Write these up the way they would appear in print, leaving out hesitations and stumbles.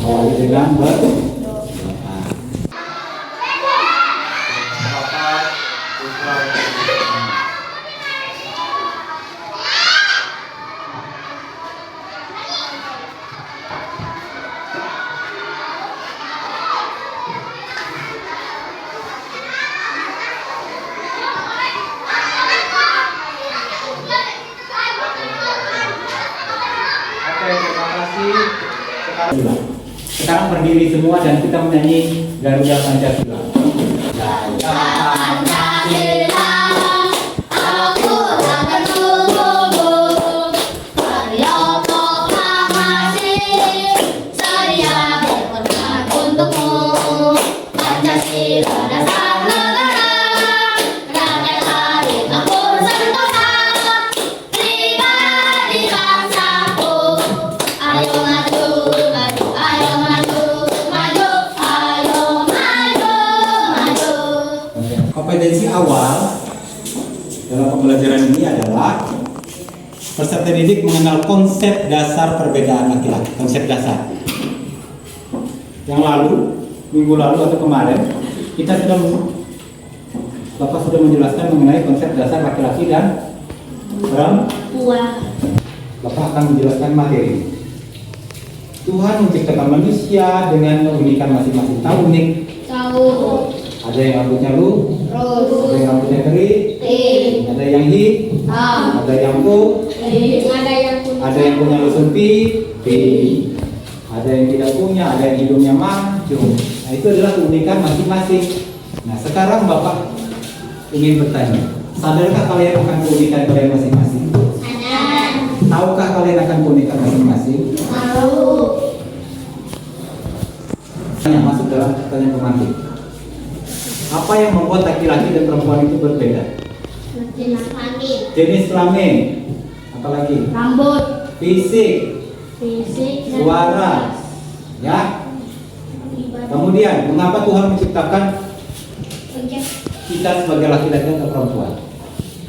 awali dengan berdoa. Terima kasih. Sekarang berdiri semua dan kita menyanyi Garuda Pancasila. Garuda Pancasila, aku akan menunggu. Karya proklamasi, saya berkorban untukmu. Pancasila dasar negara, rakyat hari makmur sentosa. Pribadi bangsaku, ayo maju, maju, ayo maju, maju, ayo maju, maju. Kompetensi awal dalam pembelajaran ini adalah peserta didik mengenal konsep dasar perbedaan laki-laki, konsep dasar. Yang lalu, minggu lalu atau kemarin, Bapak sudah menjelaskan mengenai konsep dasar laki-laki dan perempuan. Bapak akan menjelaskan materi. Tuhan menciptakan manusia dengan keunikan masing-masing. Tahu unik? Tahu. Ada yang rambutnya ada yang rambutnya kering, ada yang hitam, ada yang putih, ada yang punya lusung pipi, ada yang tidak punya, ada yang hidungnya mancung. Nah, itu adalah keunikan masing-masing. Nah, sekarang Bapak ingin bertanya, sadarkah kalian akan keunikan kalian masing-masing? Tahukah kalian akan keunikan masing-masing? Tahu. Yang masuk dalam pertanyaan pemantik. Apa yang membuat laki-laki dan perempuan itu berbeda? Jenis kelamin, apalagi? Rambut, Fisik, suara, ya. Kemudian, mengapa Tuhan menciptakan kita sebagai laki-laki atau perempuan?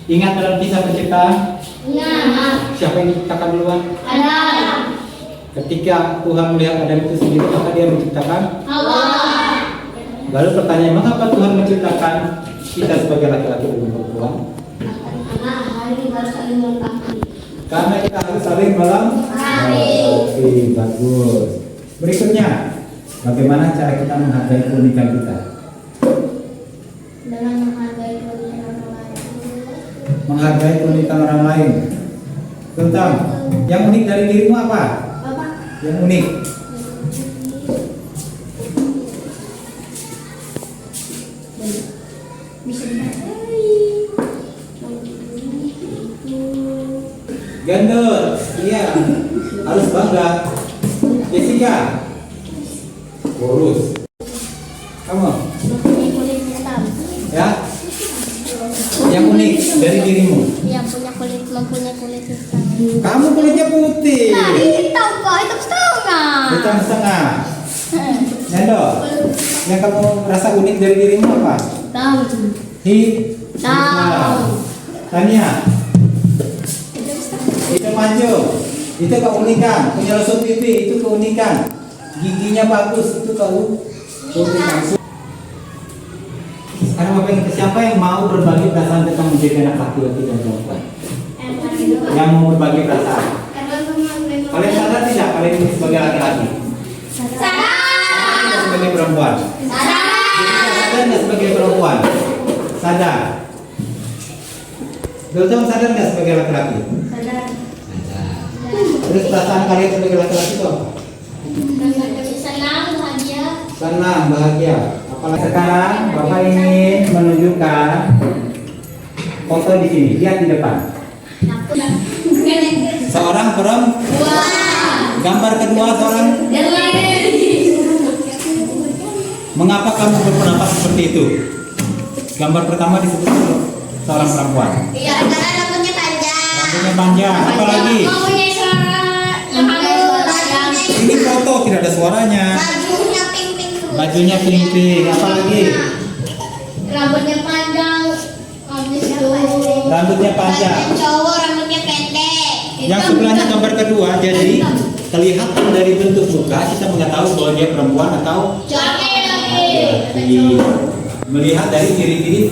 Ingat dalam kisah penciptaan? Siapa yang menciptakan duluan? Adam. Ketika Tuhan melihat Adam itu sendiri, maka dia menciptakan Hawa. Lalu pertanyaan, mengapa Tuhan menciptakan kita sebagai laki-laki dan perempuan? Karena kita harus saling melengkapi. Oke, bagus. Berikutnya, bagaimana cara kita menghargai keunikan kita? Dengan menghargai keunikan orang lain. Menghargai keunikan orang lain. Tentang yang unik dari dirimu apa? Bapak. Yang unik. Bisa Gendut, iya, harus bangga. Jessica, kurus. Kamu, mempunyai kulit hitam. ya, yang unik dari dirimu. Yang mempunyai kulit hitam. Kamu kulitnya putih. Nah, hitam kok, hitam setengah. Hitam setengah. Nendo, yang kamu rasa unik dari dirimu apa? Tahu. Hitam. Tania, itu maju. Itu keunikan. Punya lusuk pipi, itu keunikan. Giginya bagus, itu keunikan. Sekarang Bapak ingin, siapa yang mau berbagi perasaan tentang menjadi anak laki-laki dan perempuan? Yang mau berbagi perasaan? Kalian sadar tidak kalian ini sebagai laki-laki? Sadar. Sebagai perempuan? Sadar nggak sebagai perempuan? Sadar. Dulcom sadar nggak sebagai laki-laki? Sadar. Terus perasaan kalian sebagai laki-laki itu apa? Senang, bahagia. Senang, bahagia. Apalagi sekarang Bapak ingin menunjukkan foto di sini. Lihat di depan. Seorang perempuan. Gambar kedua seorang. Mengapa kamu berpendapat seperti itu? Gambar pertama disebut seorang perempuan. Iya, karena rambutnya panjang. Rambutnya panjang. Apalagi? Mempunyai suara yang halus. Ini foto tidak ada suaranya. Bajunya pink-pink. Bajunya pink-pink. Apalagi? Rambutnya panjang. Habis itu. Rambutnya panjang. Cowok rambutnya pendek. Yang sebelahnya gambar kedua, jadi kelihatan dari bentuk muka kita mengetahui bahwa dia perempuan atau laki-laki. Melihat dari ciri-ciri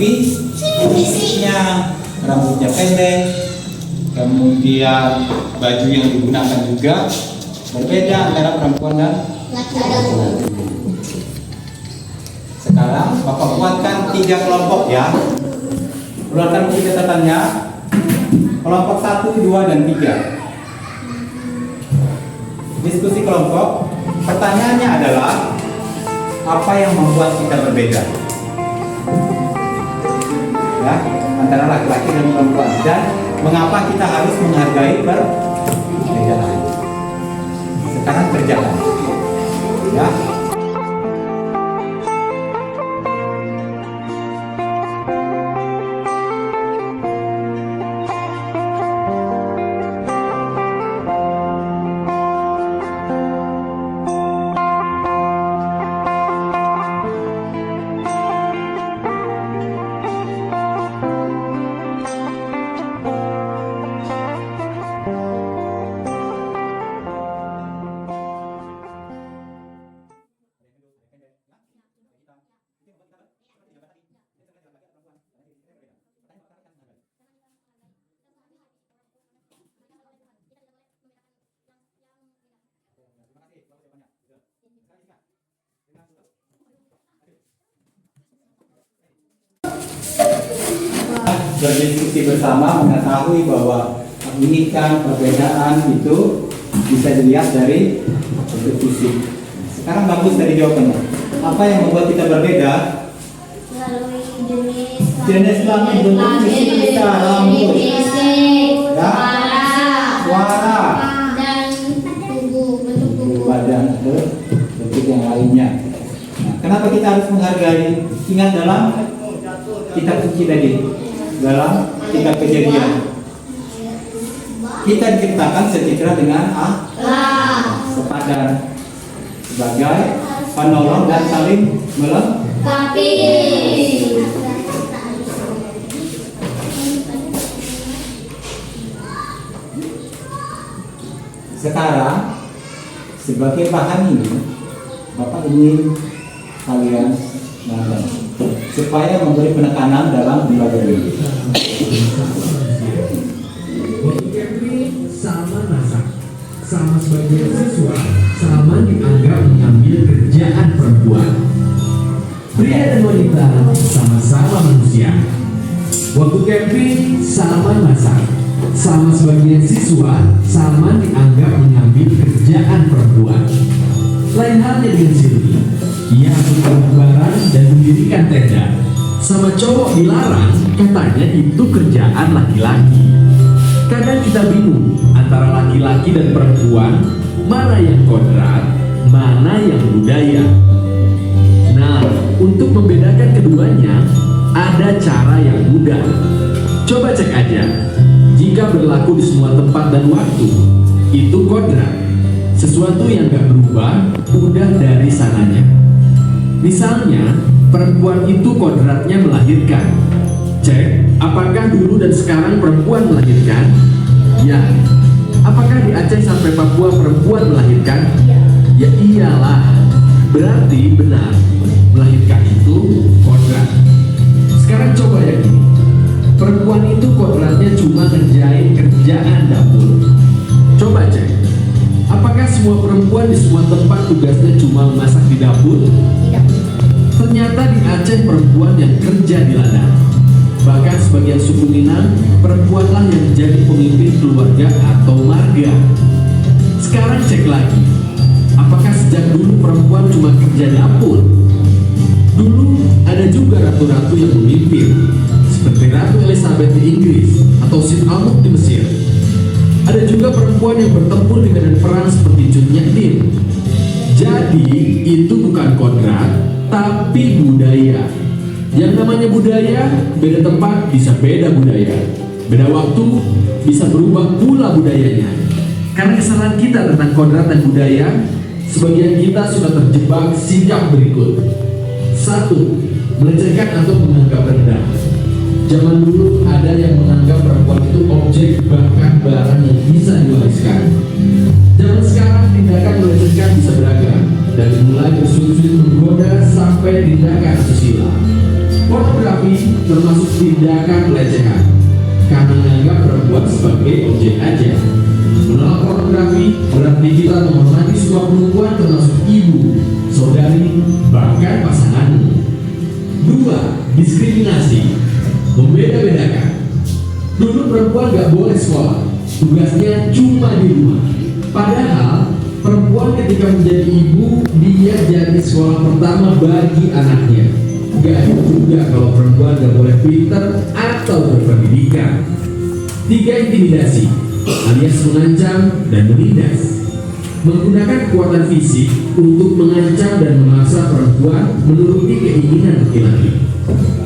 fisiknya, rambutnya pendek, kemudian baju yang digunakan juga berbeda antara perempuan dan laki-laki. Sekarang Bapak buatkan 3 kelompok ya. Keluarkan buku catatannya. Kelompok 1, 2, dan 3. Diskusi kelompok. Pertanyaannya adalah apa yang membuat kita berbeda? Ya, antara laki-laki dan perempuan, dan mengapa kita harus menghargai perbedaan. Sekarang kerjakan. Ya. Berdiskusi bersama mengetahui bahwa keunikan perbedaan itu bisa dilihat dari bentuk fisik. Sekarang bagus dari jawabannya. Apa yang membuat kita berbeda? Jenis kelamin, bentuk fisik kita, rambut, ya, suara, dan tubuh, badan, bentuk yang lainnya. Nah, kenapa kita harus menghargai? Ingat dalam kitab suci tadi, dalam kitab Kejadian, kita diciptakan sejahtera dengan sepadan sebagai penolong dan saling melengkapi. Sekarang sebagai bahan ini Bapak ingin kalian nonton supaya memberi penekanan dalam belajar ini. Sama masak, sama sebagai siswa, sama dianggap mengambil kerjaan perempuan. Pria dan wanita sama-sama manusia. Waktu camping sama masak, sama sebagian siswa, sama dianggap mengambil kerjaan perempuan. Lain halnya dengan Silvi, ia mengangkut barang dan mendirikan tenda. Sama cowok dilarang, katanya itu kerjaan laki-laki. Kadang kita bingung antara laki-laki dan perempuan, mana yang kodrat, mana yang budaya. Nah, untuk membedakan keduanya, ada cara yang mudah. Coba cek aja, jika berlaku di semua tempat dan waktu, itu kodrat. Sesuatu yang gak berubah, udah dari sananya. Misalnya, perempuan itu kodratnya melahirkan. Cek, apakah dulu dan sekarang perempuan melahirkan? Ya. Apakah di Aceh sampai Papua perempuan melahirkan? Ya iyalah. Berarti benar, melahirkan itu kodrat. Sekarang coba yang ini. Perempuan itu kodratnya cuma ngerjain kerjaan dapur. Coba cek, apakah semua perempuan di semua tempat tugasnya cuma memasak di dapur? Ternyata di Aceh perempuan yang kerja di ladang. Bahkan sebagian suku Minang, perempuanlah yang menjadi pemimpin keluarga atau marga. Sekarang cek lagi, apakah sejak dulu perempuan cuma kerja dapur? Dulu ada juga ratu-ratu yang memimpin, seperti Ratu Elizabeth di Inggris atau Sin Almuk di Mesir. Ada juga perempuan yang bertempur di medan perang seperti Cut Nyak Dien. Jadi itu bukan kodrat, tapi budaya. Yang namanya budaya, beda tempat bisa beda budaya. Beda waktu bisa berubah pula budayanya. Karena kesalahan kita tentang kodrat dan budaya, sebagian kita sudah terjebak sikap berikut. 1. Melecehkan atau menganggap rendah. Zaman dulu ada yang menganggap perempuan itu objek, bahkan barang yang bisa diwariskan. Zaman sekarang tindakan melecehkan bisa beragam, dari mulai bersujud menggoda sampai tindakan asusila. Pornografi termasuk tindakan pelecehan karena menganggap perempuan sebagai objek aja. Menolak pornografi berarti kita menghormati sebuah perempuan termasuk ibu, saudari, bahkan pasanganmu. 2. Diskriminasi. Membeda-bedakan. Dulu perempuan gak boleh sekolah, tugasnya cuma di rumah. Padahal perempuan ketika menjadi ibu, dia jadi sekolah pertama bagi anaknya. Gak ada juga kalau perempuan gak boleh pintar atau berpendidikan. 3. Intimidasi, alias mengancam dan menindas. Menggunakan kekuatan fisik untuk mengancam dan memaksa perempuan menuruti keinginan laki-laki.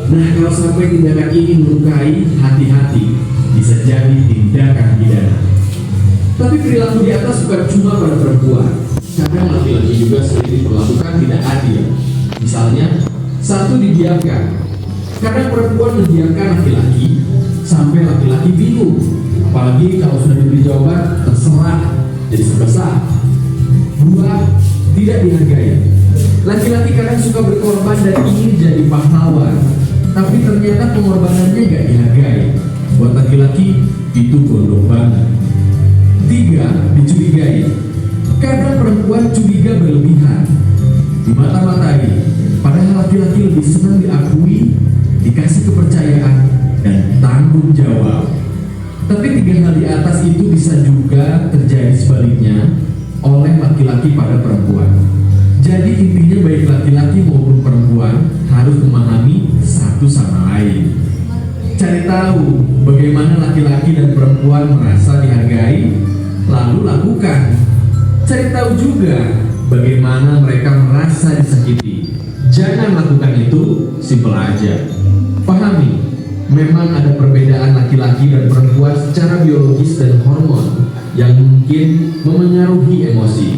Nah, kalau sampai tindakan ini melukai, hati-hati, bisa jadi tindakan pidana. Tapi perilaku di atas bukan cuma pada perempuan. Kadang laki-laki juga sering diperlakukan tidak adil. Misalnya, satu didiamkan. Kadang perempuan mendiamkan laki-laki sampai laki-laki bingung. Apalagi kalau sudah diberi jawaban terserah, jadi sebesar. 2. Tidak dihargai. Laki-laki kadang suka berkorban dan ingin jadi pahlawan, tapi ternyata pengorbanannya gak dihargai. Buat laki-laki itu bodoh banget. 3. Dicurigai. Kadang perempuan curiga berlebihan, dimata-matai, padahal laki-laki lebih senang diakui, dikasih kepercayaan, dan tanggung jawab. Tapi 3 hal di atas itu bisa juga terjadi sebaliknya oleh laki-laki pada perempuan. Jadi intinya baik laki-laki maupun perempuan harus memahami satu sama lain. Cari tahu bagaimana laki-laki dan perempuan merasa dihargai, lalu lakukan. Cari tahu juga bagaimana mereka merasa disakiti. Jangan lakukan itu, simpel aja. Pahami, memang ada perbedaan laki-laki dan perempuan secara biologis dan hormon yang mungkin memengaruhi emosi.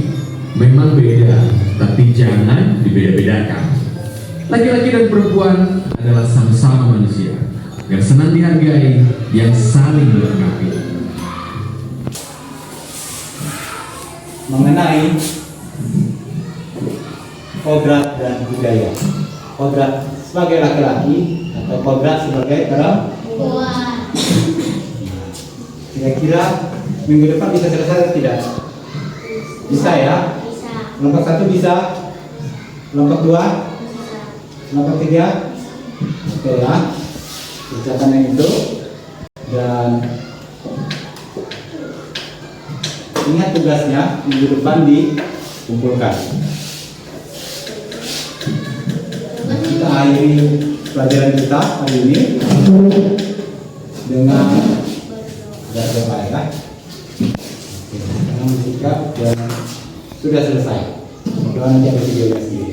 Memang beda, tapi jangan dibeda-bedakan. Laki-laki dan perempuan adalah sama-sama manusia yang senang dihargai, yang saling melengkapi. Mengenai kodrat dan budaya. Kodrat sebagai laki-laki atau kodrat sebagai perempuan. Kira-kira minggu depan bisa selesai atau tidak? Bisa ya? Bisa. Kelompok 1 bisa? Kelompok 2? Bisa. Kelompok 3? Oke ya. Kerjakan yang itu. Dan ingat tugasnya minggu depan dikumpulkan. Kita akhiri pelajaran kita hari ini dengan berdoa ya. Dengan bersikap dan sudah selesai. Doa nanti ada videonya sendiri.